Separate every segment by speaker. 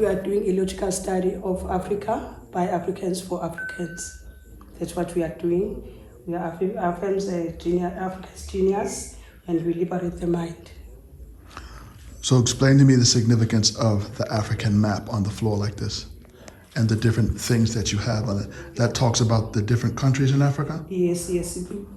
Speaker 1: We are doing a logical study of Africa by Africans for Africans. That's what we are doing. We are Africans genius, and we liberate the mind.
Speaker 2: So explain to me the significance of the African map on the floor like this and the different things that you have on it. That talks about the different countries in Africa?
Speaker 1: Yes.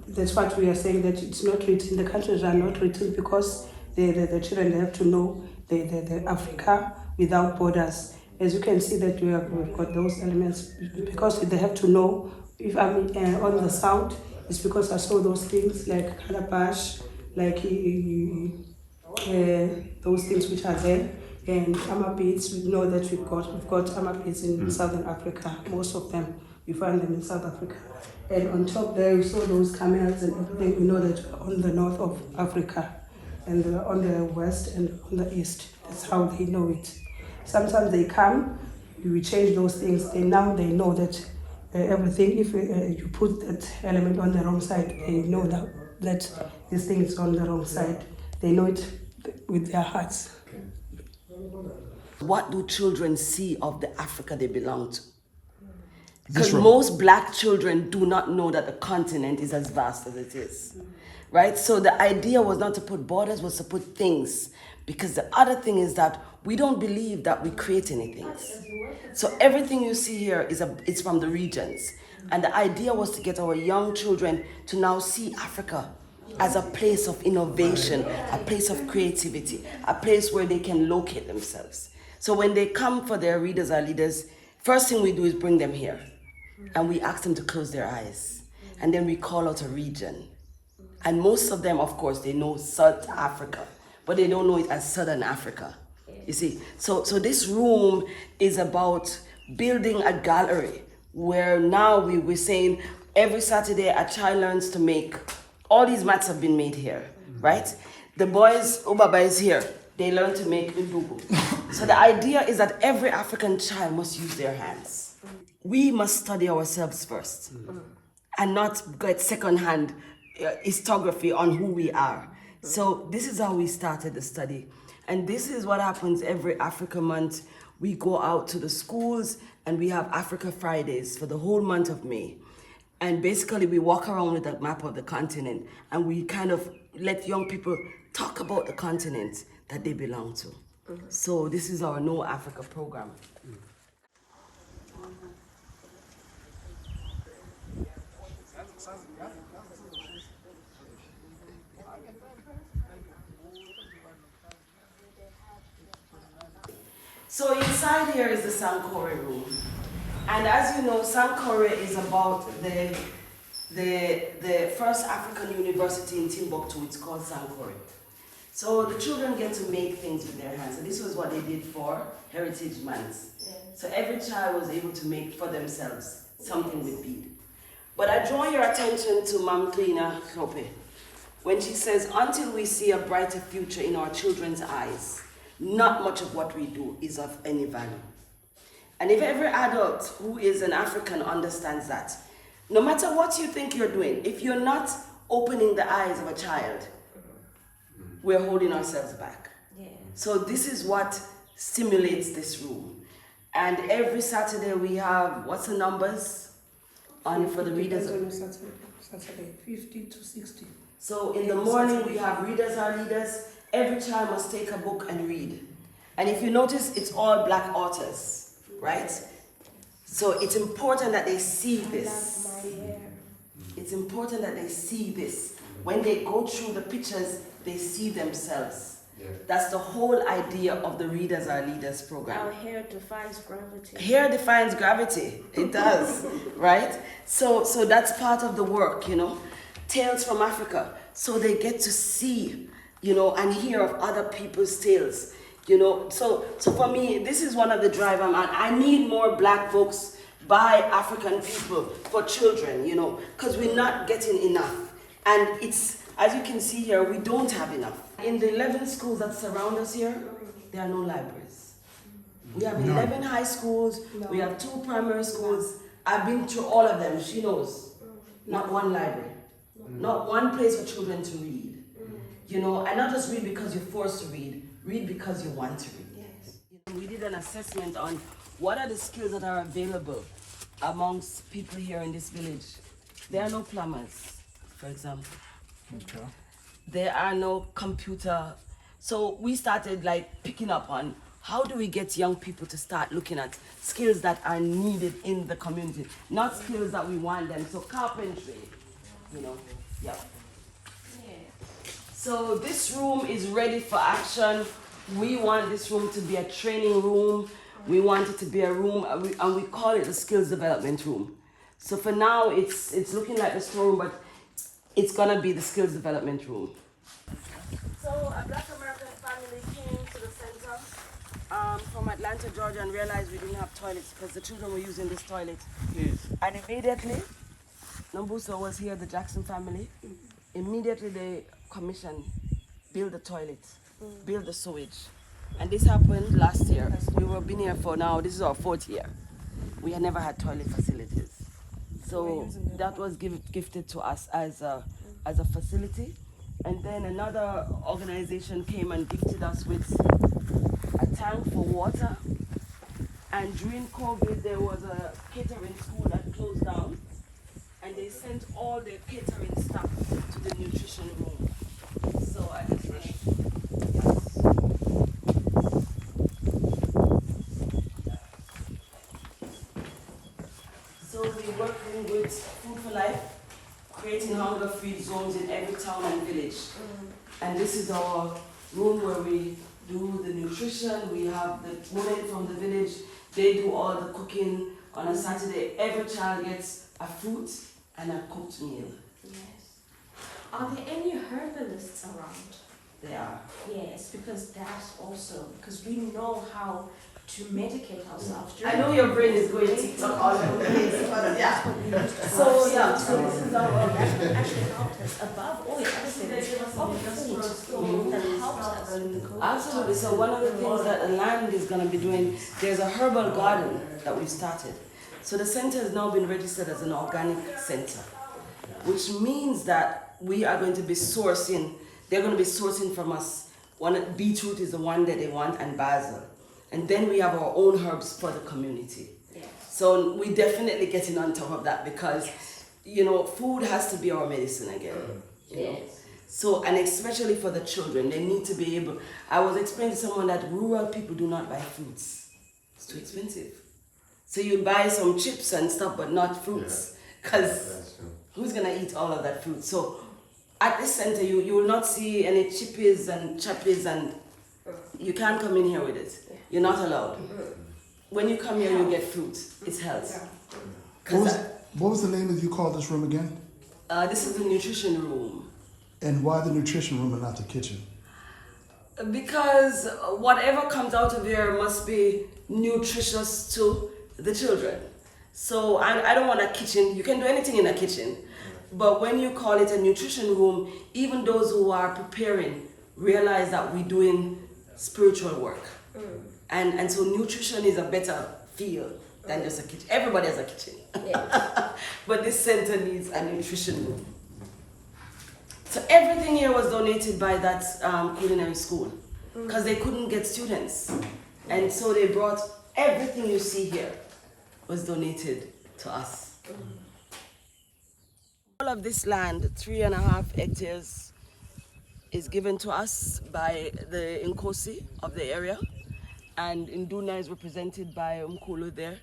Speaker 1: That's what we are saying, that it's not written, the countries are not written because the children have to know the Africa without borders. As you can see that we've got those elements because they have to know. If I'm on the south, it's because I saw those things like calabash, like those things which are there. And amapids, we know that we've got amapids in Southern Africa. Most of them, we find them in South Africa. And on top there, we saw those camels and everything. We know that we're on the north of Africa, and on the west and on the east. That's how they know it. Sometimes they come, we change those things, and now they know that everything, if you put that element on the wrong side, they know that this thing is on the wrong side. They know it with their hearts.
Speaker 3: What do children see of the Africa they belong to? Because most black children do not know that the continent is as vast as it is, right? So the idea was not to put borders, was to put things. Because the other thing is that we don't believe that we create anything. So everything you see here it's from the regions. And the idea was to get our young children to now see Africa as a place of innovation, a place of creativity, a place where they can locate themselves. So when they come for their readers or leaders, first thing we do is bring them here. And we ask them to close their eyes. And then we call out a region. And most of them, of course, they know South Africa, but they don't know it as Southern Africa. You see, so this room is about building a gallery where now we're saying every Saturday a child learns to make. All these mats have been made here, right? The boys, Ubaba is here. They learn to make Ndugu. So the idea is that every African child must use their hands. We must study ourselves first and not get second-hand historiography on who we are. So this is how we started the study. And this is what happens every Africa month. We go out to the schools and we have Africa Fridays for the whole month of May. And basically we walk around with a map of the continent and we kind of let young people talk about the continent that they belong to. So this is our Know Africa program. So inside here is the Sankore room. And as you know, Sankore is about the first African university in Timbuktu. It's called Sankore. So the children get to make things with their hands. And this was what they did for Heritage Months. So every child was able to make for themselves something with bead. But I draw your attention to Mam Klina Klope when she says, until we see a brighter future in our children's eyes, not much of what we do is of any value. And if every adult who is an African understands that, no matter what you think you're doing, if you're not opening the eyes of a child, we're holding ourselves back. Yeah. So this is what stimulates this room. And every Saturday we have, what's the numbers on for the readers?
Speaker 1: Saturday, 50 to 60.
Speaker 3: So in the morning we have readers or leaders. Every child must take a book and read. And if you notice, it's all black authors, right? So it's important that they see this. It's important that they see this. When they go through the pictures, they see themselves. Yeah. That's the whole idea of the Readers Are Leaders program.
Speaker 4: Our hair defines gravity.
Speaker 3: Hair defines gravity. It does, right? So that's part of the work, you know. Tales from Africa. So they get to see, you know, and hear of other people's tales, you know. So for me, this is one of the drive I'm on. I need more black books by African people for children, you know, because we're not getting enough. And it's, as you can see here, we don't have enough. In the 11 schools that surround us here, there are no libraries. We have 11 high schools, we have 2 primary schools. I've been through all of them, she knows. Not one library. Not one place for children to read. You know, and not just read because you're forced to read because you want to read. Yes. We did an assessment on what are the skills that are available amongst people here in this village. There are no plumbers, for example.
Speaker 2: Okay.
Speaker 3: There are no computer. So we started like picking up on how do we get young people to start looking at skills that are needed in the community, not skills that we want them. So carpentry, you know, yeah. So this room is ready for action. We want this room to be a training room. We want it to be a room, and we call it the skills development room. So for now, it's looking like the storeroom, but it's gonna be the skills development room. So a Black American family came to the center from Atlanta, Georgia, and realized we didn't have toilets because the children were using this toilet. Yes. And immediately, Nambuso was here, the Jackson family. Immediately they commissioned, build the toilet, build the sewage. And this happened last year. We were been here for now, this is our 4th year. We had never had toilet facilities. So that was gifted to us as a facility. And then another organization came and gifted us with a tank for water. And during COVID, there was a catering school that closed down. And they sent all their catering stuff to the nutrition room. So I just So we're working with Food for Life, creating hunger-free zones in every town and village. And this is our room where we do the nutrition. We have the women from the village. They do all the cooking. On a Saturday, every child gets a fruit and a cooked meal.
Speaker 4: Yes. Are there any herbalists around?
Speaker 3: They are.
Speaker 4: Yes, because that's also, because we know how to medicate ourselves.
Speaker 3: I know your brain is going to all over the place, but yeah. So yeah, so this is our
Speaker 4: That's what actually helped us above all the other things. Food that helps us in the COVID.
Speaker 3: Absolutely. So one of the things that the land is going to be doing, there's a herbal garden that we've started. So the center has now been registered as an organic center, which means that we are going to be sourcing, they're going to be sourcing from us. Beetroot is the one that they want, and basil. And then we have our own herbs for the community.
Speaker 4: Yes.
Speaker 3: So we definitely getting on top of that because, you know, food has to be our medicine again. You know? So, and especially for the children, they need to be able, I was explaining to someone that rural people do not buy fruits. It's too expensive. So you buy some chips and stuff, but not fruits. Because who's going to eat all of that fruit? So at this center, you will not see any chippies and chappies, and you can't come in here with it. You're not allowed. When you come here, you get fruit. It's health.
Speaker 2: What was the name that you called this room again?
Speaker 3: This is the nutrition room.
Speaker 2: And why the nutrition room and not the kitchen?
Speaker 3: Because whatever comes out of here must be nutritious to the children. So I don't want a kitchen. You can do anything in a kitchen. But when you call it a nutrition room, even those who are preparing realize that we're doing spiritual work. And so nutrition is a better feel than just a kitchen. Everybody has a kitchen. But this center needs a nutrition room. So everything here was donated by that culinary school because they couldn't get students. And so they brought everything you see here was donated to us. All of this land, 3.5 hectares, is given to us by the Nkosi of the area. And Nduna is represented by Mkulu there.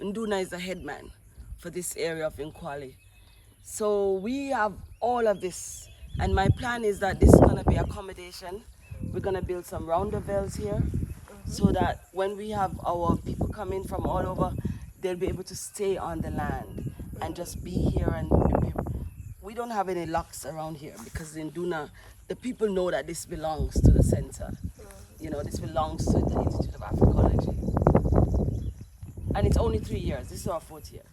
Speaker 3: Nduna is the headman for this area of Nkwale. So we have all of this. And my plan is that this is going to be accommodation. We're going to build some roundabouts here so that when we have our people come in from all over, they'll be able to stay on the land and just be here. And we don't have any locks around here because in Nduna, the people know that this belongs to the center. You know, this belongs to the Institute of Afrikology. And it's only 3 years. This is our 4th year.